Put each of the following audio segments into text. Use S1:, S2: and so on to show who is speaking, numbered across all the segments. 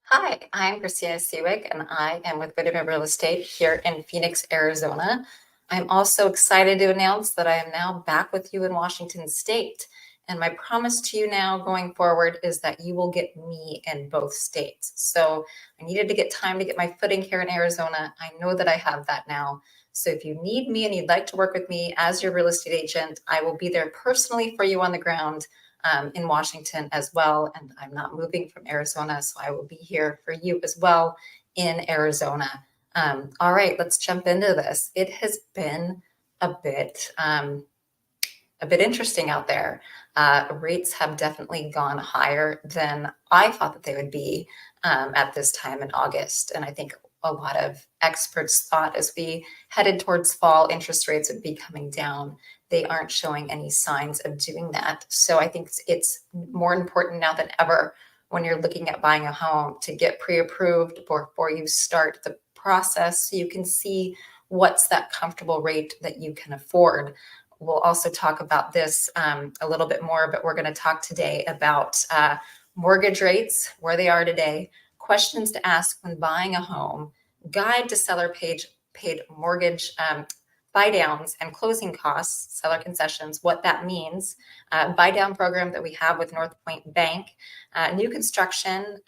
S1: Hi, I'm Christina Sewick, and I am with Goodman Real Estate here in Phoenix, Arizona. I'm also excited to announce that I am now back with you in Washington State. And my promise to you now going forward is that you will get me in both states. So I needed to get time to get my footing here in Arizona. I know that I have that now. So if you need me and you'd like to work with me as your real estate agent, I will be there personally for you on the ground in Washington as well. And I'm not moving from Arizona, so I will be here for you as well in Arizona. All right, let's jump into this. It has been a bit interesting out there. Rates have definitely gone higher than I thought that they would be at this time in August. And I think a lot of experts thought as we headed towards fall, interest rates would be coming down. They aren't showing any signs of doing that. So I think it's more important now than ever when you're looking at buying a home to get pre-approved before you start the process so you can see what's that comfortable rate that you can afford. We'll also talk about this a little bit more, but we're going to talk today about mortgage rates, where they are today, questions to ask when buying a home, guide to seller paid mortgage buy downs and closing costs, seller concessions, what that means, buy down program that we have with North Point Bank, new construction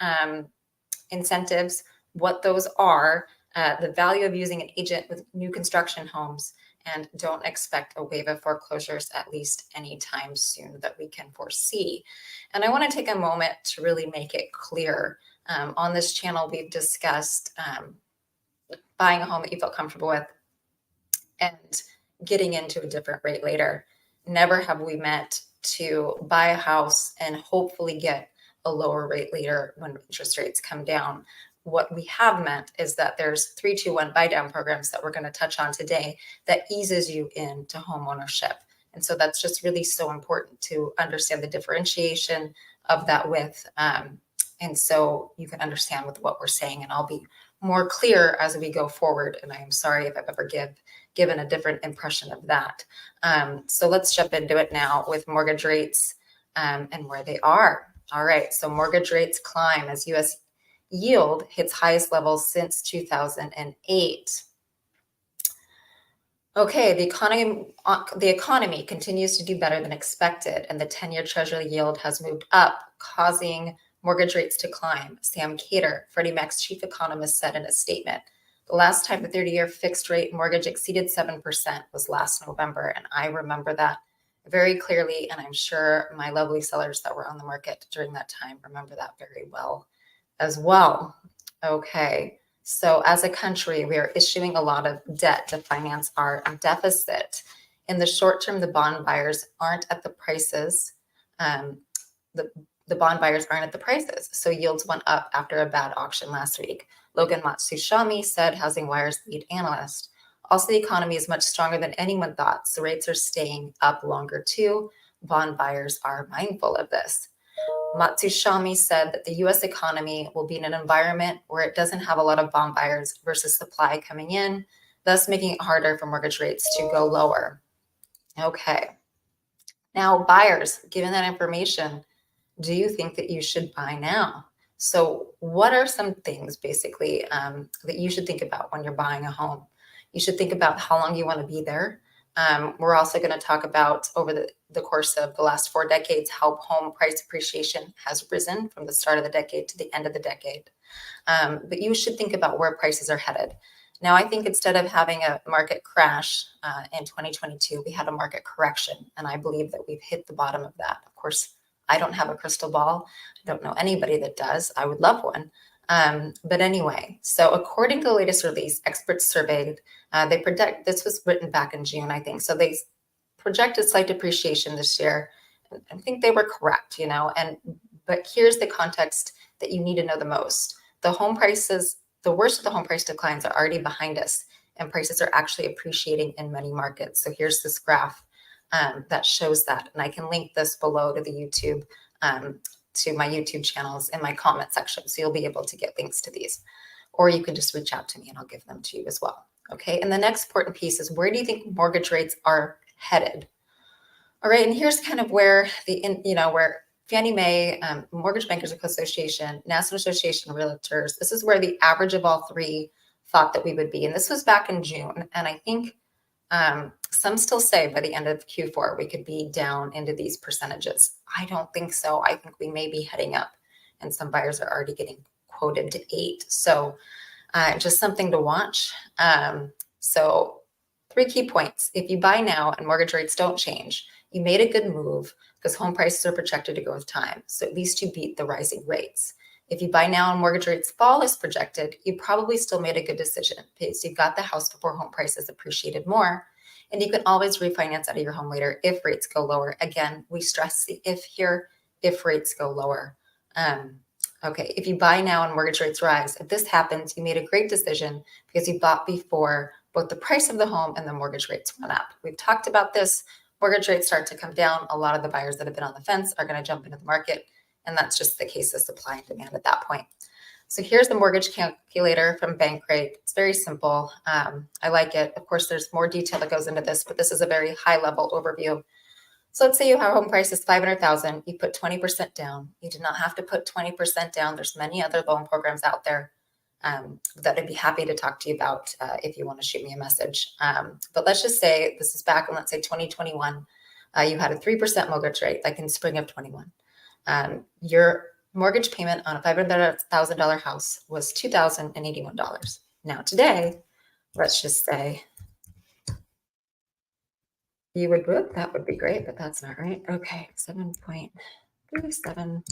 S1: incentives, what those are, the value of using an agent with new construction homes, and don't expect a wave of foreclosures at least anytime soon that we can foresee. And I want to take a moment to really make it clear. On this channel, we've discussed buying a home that you feel comfortable with and getting into a different rate later. Never have we meant to buy a house and hopefully get a lower rate later when interest rates come down. What we have meant is that there's 3-2-1 buy down programs that we're going to touch on today that eases you into home ownership. And so that's just really so important to understand the differentiation of that with. And so you can understand with what we're saying, and I'll be more clear as we go forward. And I am sorry if I've ever given a different impression of that. So let's jump into it now with mortgage rates and where they are. All right, so mortgage rates climb as U.S. yield hits highest levels since 2008. Okay, the economy continues to do better than expected, and the 10-year Treasury yield has moved up, causing mortgage rates to climb. Sam Cater, Freddie Mac's chief economist, said in a statement, "The last time the 30-year fixed rate mortgage exceeded 7% was last November," and I remember that very clearly, and I'm sure my lovely sellers that were on the market during that time remember that very well as well. Okay. So as a country, we are issuing a lot of debt to finance our deficit. In the short term, the bond buyers aren't at the prices. The bond buyers aren't at the prices. So yields went up after a bad auction last week. Logan Matsushima said, Housing Wire's lead analyst. Also, the economy is much stronger than anyone thought, so rates are staying up longer too. Bond buyers are mindful of this. Matsushima said that the U.S. economy will be in an environment where it doesn't have a lot of bond buyers versus supply coming in, thus making it harder for mortgage rates to go lower. Okay. Now, buyers, given that information, do you think that you should buy now? So what are some things basically that you should think about when you're buying a home? You should think about how long you want to be there. We're also going to talk about over the course of the last 4 decades, how home price appreciation has risen from the start of the decade to the end of the decade. But you should think about where prices are headed. Now, I think instead of having a market crash in 2022, we had a market correction. And I believe that we've hit the bottom of that. Of course, I don't have a crystal ball. I don't know anybody that does. I would love one. But anyway, so according to the latest release, experts surveyed, they predict, this was written back in June, I think. So they projected slight depreciation this year. I think they were correct, but here's the context that you need to know the most. The worst of the home price declines are already behind us, and prices are actually appreciating in many markets. So here's this graph that shows that. And I can link this below to the YouTube, to my YouTube channels in my comment section. So you'll be able to get links to these, or you can just reach out to me and I'll give them to you as well. Okay. And the next important piece is, where do you think mortgage rates are headed? All right. And here's kind of where where Fannie Mae, Mortgage Bankers Association, National Association of Realtors. This is where the average of all three thought that we would be. And this was back in June. And I think some still say by the end of Q4, we could be down into these percentages. I don't think so. I think we may be heading up, and some buyers are already getting quoted to 8. So just something to watch. So 3 key points. If you buy now and mortgage rates don't change, you made a good move because home prices are projected to go with time. So at least you beat the rising rates. If you buy now and mortgage rates fall as projected, you probably still made a good decision because you got the house before home prices appreciated more. And you can always refinance out of your home later if rates go lower. Again, we stress the if here, if rates go lower. Okay, if you buy now and mortgage rates rise, if this happens, you made a great decision because you bought before both the price of the home and the mortgage rates went up. We've talked about this. Mortgage rates start to come down. A lot of the buyers that have been on the fence are going to jump into the market. And that's just the case of supply and demand at that point. So here's the mortgage calculator from Bankrate. It's very simple. I like it. Of course, there's more detail that goes into this, but this is a very high level overview. So let's say you have a home price is $500,000. You put 20% down. You do not have to put 20% down. There's many other loan programs out there that I'd be happy to talk to you about if you want to shoot me a message. But let's just say this is back in, let's say 2021. You had a 3% mortgage rate, like in spring of 21. Your mortgage payment on a $500,000 house was $2,081. Now today, let's just say you would, that would be great, but that's not right. Okay, 7.37.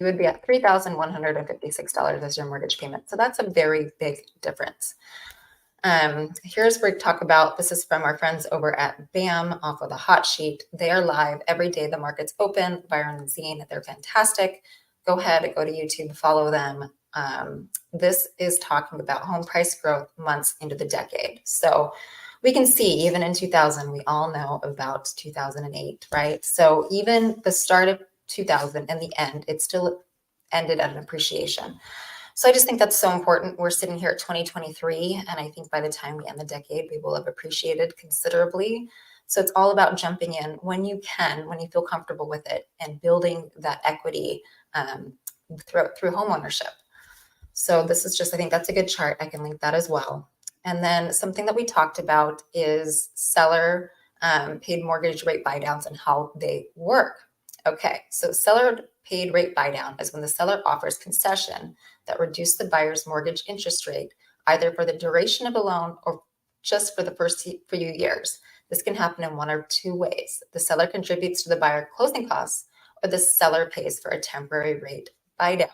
S1: You would be at $3,156 as your mortgage payment. So that's a very big difference. Here's where we talk about, this is from our friends over at BAM off of the hot sheet. They are live every day. The market's open. Byron and Zine, they're fantastic. Go ahead, go to YouTube, follow them. This is talking about home price growth months into the decade. So we can see even in 2000, we all know about 2008, right? So even the start of 2000 and the end, it still ended at an appreciation. So I just think that's so important. We're sitting here at 2023, and I think by the time we end the decade, we will have appreciated considerably. So it's all about jumping in when you can, when you feel comfortable with it, and building that equity through home ownership. So this is just, I think that's a good chart. I can link that as well. And then something that we talked about is seller paid mortgage rate buy downs and how they work. Okay, so seller paid rate buy down is when the seller offers concession that reduce the buyer's mortgage interest rate, either for the duration of a loan or just for the first few years. This can happen in one or two ways. The seller contributes to the buyer closing costs, or the seller pays for a temporary rate buy down.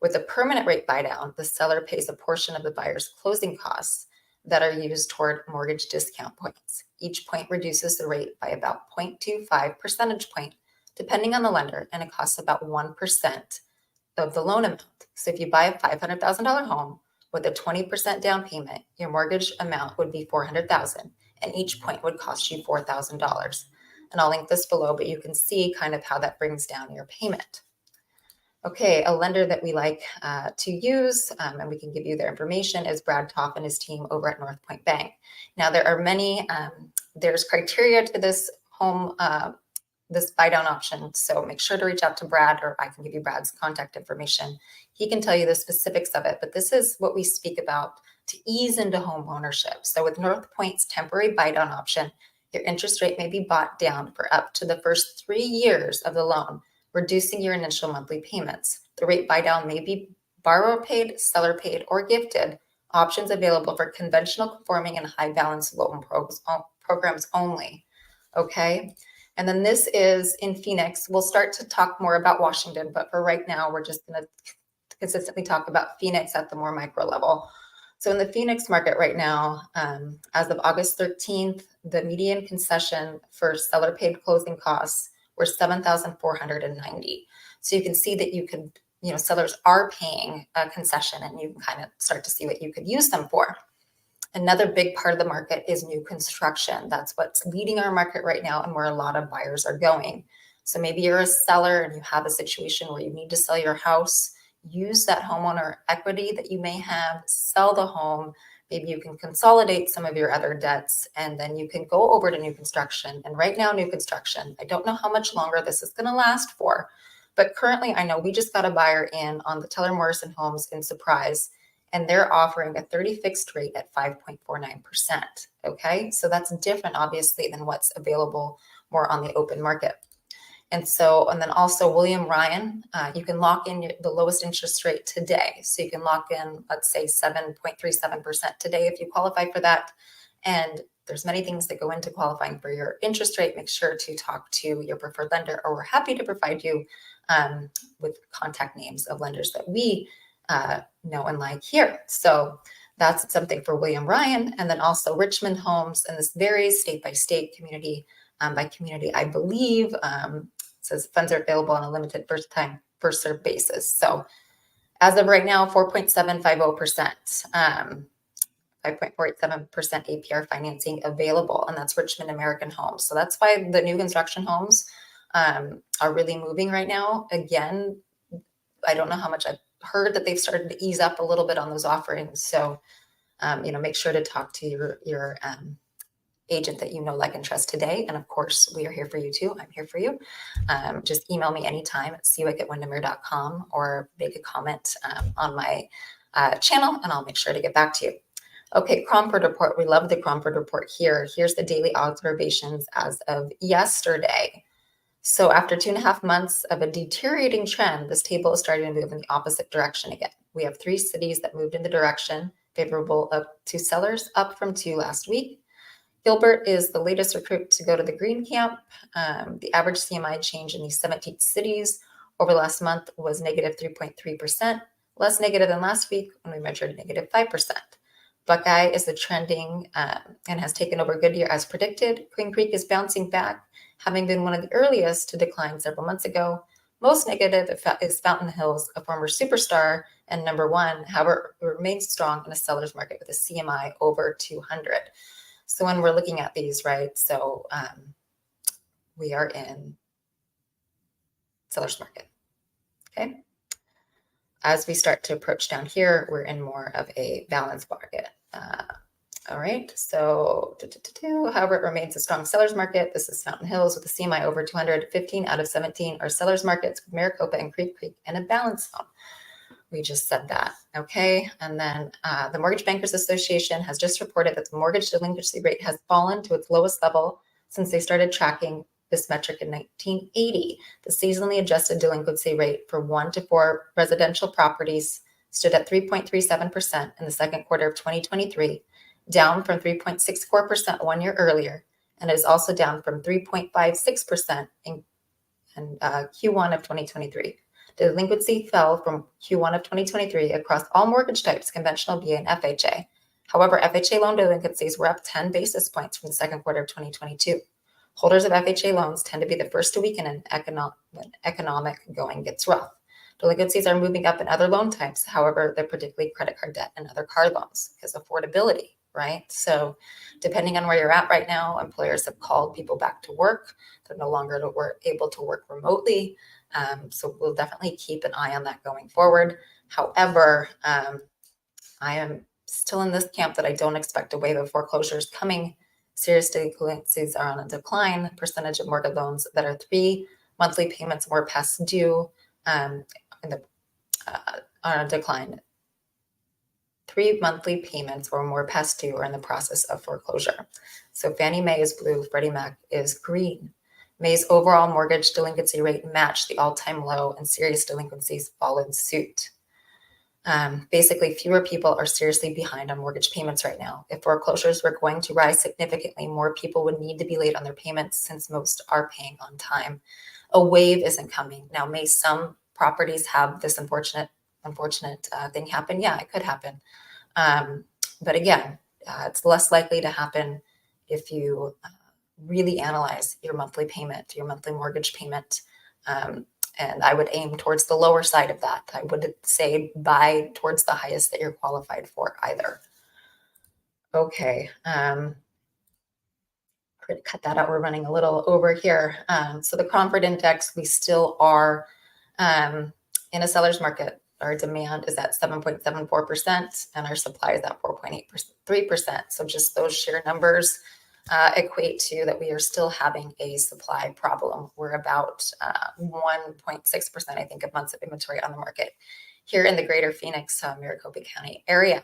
S1: With a permanent rate buy down, the seller pays a portion of the buyer's closing costs that are used toward mortgage discount points. Each point reduces the rate by about 0.25 percentage point, depending on the lender, and it costs about 1% of the loan amount. So if you buy a $500,000 home with a 20% down payment, your mortgage amount would be $400,000, and each point would cost you $4,000. And I'll link this below, but you can see kind of how that brings down your payment. Okay, a lender that we like to use, and we can give you their information, is Brad Toff and his team over at North Point Bank. Now, there are many, there's criteria to this home, this buy down option. So make sure to reach out to Brad, or I can give you Brad's contact information. He can tell you the specifics of it, but this is what we speak about to ease into home ownership. So with North Point's temporary buy down option, your interest rate may be bought down for up to the first 3 years of the loan, reducing your initial monthly payments. The rate buy down may be borrower paid, seller paid, or gifted. Options available for conventional conforming and high balance loan programs only. Okay. And then this is in Phoenix. We'll start to talk more about Washington, but for right now, we're just going to consistently talk about Phoenix at the more micro level. So in the Phoenix market right now, as of August 13th, the median concession for seller paid closing costs were $7,490. So you can see that you could, sellers are paying a concession, and you can kind of start to see what you could use them for. Another big part of the market is new construction. That's what's leading our market right now and where a lot of buyers are going. So maybe you're a seller and you have a situation where you need to sell your house. Use that homeowner equity that you may have, sell the home, Maybe you can consolidate some of your other debts, and then you can go over to new construction. And right now, new construction, I don't know how much longer this is going to last for, but currently I know we just got a buyer in on the Teller Morrison Homes in Surprise, and they're offering a 30 fixed rate at 5.49%. Okay, so that's different, obviously, than what's available more on the open market. And then also William Ryan, you can lock in the lowest interest rate today. So you can lock in, let's say 7.37% today if you qualify for that. And there's many things that go into qualifying for your interest rate. Make sure to talk to your preferred lender, or we're happy to provide you with contact names of lenders that we know and like here. So that's something for William Ryan. And then also Richmond Homes, and this varies state by state, community by community, I believe. Says funds are available on a limited first time, first served basis. So as of right now, 4.750%, 5.47% APR financing available, and that's Richmond American Homes. So that's why the new construction homes are really moving right now. Again, I don't know how much I've heard that they've started to ease up a little bit on those offerings. So, make sure to talk to your agent that you know, like, and trust today. And of course, we are here for you too. I'm here for you. Just email me anytime at cwick@windermere.com, or make a comment on my channel, and I'll make sure to get back to you. Okay, Cromford report. We love the Cromford report here. Here's the daily observations as of yesterday. So after 2.5 months of a deteriorating trend, this table is starting to move in the opposite direction again. We have 3 cities that moved in the direction favorable up to sellers, up from 2 last week. Gilbert is the latest recruit to go to the green camp. The average CMI change in these 17 cities over last month was negative 3.3%, less negative than last week when we measured negative 5%. Buckeye is the trending and has taken over Goodyear as predicted. Queen Creek is bouncing back, having been one of the earliest to decline several months ago. Most negative is Fountain Hills, a former superstar and number 1, however, it remains strong in a seller's market with a CMI over 200. So when we're looking at these, right, so we are in seller's market, okay? As we start to approach down here, we're in more of a balanced market. All right, so however, it remains a strong seller's market. This is Fountain Hills with a CMI over 200. 15 out of 17 are seller's markets with Maricopa and Creek Creek in a balance zone. We just said that, okay? And then the Mortgage Bankers Association has just reported that the mortgage delinquency rate has fallen to its lowest level since they started tracking this metric in 1980. The seasonally adjusted delinquency rate for 1 to 4 residential properties stood at 3.37% in the second quarter of 2023, down from 3.64% 1 year earlier, and it is also down from 3.56% in Q1 of 2023. The delinquency fell from Q1 of 2023 across all mortgage types, conventional, VA, and FHA. However, FHA loan delinquencies were up 10 basis points from the second quarter of 2022. Holders of FHA loans tend to be the first to weaken when economic going gets rough. Delinquencies are moving up in other loan types. However, they're particularly credit card debt and other car loans because affordability, right? So depending on where you're at right now, employers have called people back to work. They're no longer able to work remotely. So we'll definitely keep an eye on that going forward. However, I am still in this camp that I don't expect a wave of foreclosures coming. Serious delinquencies are on a decline. Percentage of mortgage loans that are 3 monthly payments or past due on a decline. 3 monthly payments or more past due are in the process of foreclosure. So Fannie Mae is blue, Freddie Mac is green. May's overall mortgage delinquency rate matched the all-time low, and serious delinquencies followed suit. Basically, fewer people are seriously behind on mortgage payments right now. If foreclosures were going to rise significantly, more people would need to be late on their payments since most are paying on time. A wave isn't coming. Now, may some properties have this unfortunate thing happen? Yeah, it could happen. But again, it's less likely to happen if you really analyze your monthly payment, your monthly mortgage payment. And I would aim towards the lower side of that. I wouldn't say buy towards the highest that you're qualified for either. Okay. Cut that out. We're running a little over here. So the Cromford Index, we still are in a seller's market. our demand is at 7.74% and our supply is at 4.83%. So just those sheer numbers equate to that we are still having a supply problem. We're about 1.6%, I think, of months of inventory on the market here in the greater Phoenix, Maricopa County area.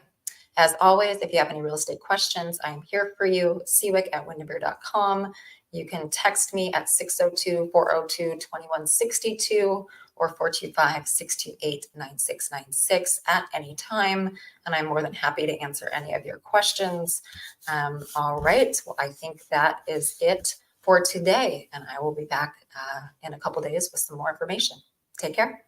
S1: As always, if you have any real estate questions, I am here for you. Seawick@windermere.com. You can text me at 602-402-2162 or 425-628-9696 at any time. And I'm more than happy to answer any of your questions. All right. Well, I think that is it for today. And I will be back in a couple days with some more information. Take care.